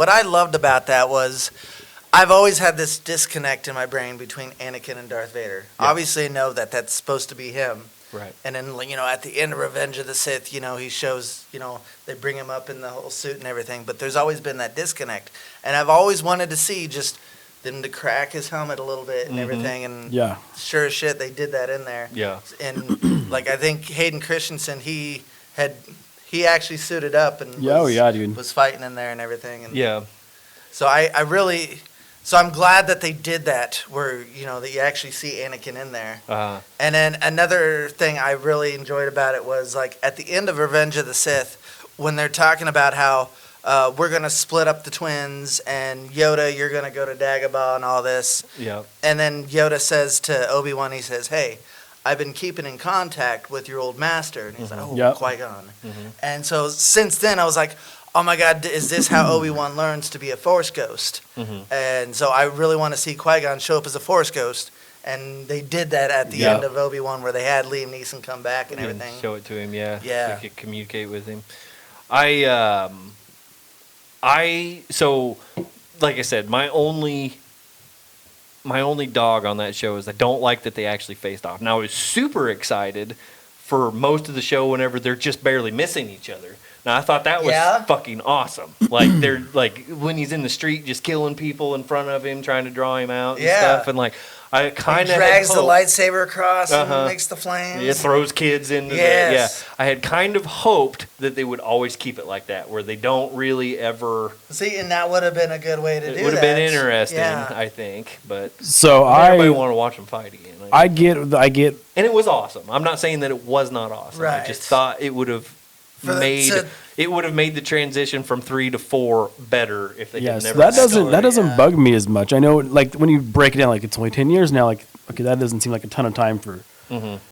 What I loved about that was I've always had this disconnect in my brain between Anakin and Darth Vader. Yeah. Obviously, I know that that's supposed to be him. Right. And then, at the end of Revenge of the Sith, he shows, they bring him up in the whole suit and everything. But there's always been that disconnect. And I've always wanted to see just them to crack his helmet a little bit and everything. And sure as shit, they did that in there. Yeah. And, I think Hayden Christensen, he actually suited up and was fighting in there and everything. And Yeah. So So I'm glad that they did that, where that you actually see Anakin in there. And then another thing I really enjoyed about it was at the end of Revenge of the Sith, when they're talking about how we're gonna split up the twins, and Yoda, you're gonna go to Dagobah and all this. Yeah. And then Yoda says to Obi-Wan, he says, "Hey, I've been keeping in contact with your old master," and he's like, "Oh, Qui-Gon." And so since then, I was like, oh my God, is this how Obi-Wan learns to be a Force ghost? And so I really want to see Qui-Gon show up as a Force ghost. And they did that at the end of Obi-Wan, where they had Liam Neeson come back and everything. Show it to him, Yeah. So you could communicate with him. So, like I said, my only dog on that show is I don't like that they actually faced off. Now, I was super excited for most of the show whenever they're just barely missing each other. Now, I thought that was fucking awesome. They're when he's in the street just killing people in front of him, trying to draw him out and stuff. And I kind of drags the lightsaber across and makes the flames. Yeah, throws kids into I had kind of hoped that they would always keep it like that, where they don't really ever. See, and that would have been a good way to do that. It would have been interesting, I think. But everybody want to watch them fight again. I get, and it was awesome. I'm not saying that it was not awesome. Right. I just thought it would have made the transition from 3 to 4 better if they had never. That doesn't bug me as much. I know, when you break it down, it's only 10 years now. Okay, that doesn't seem like a ton of time for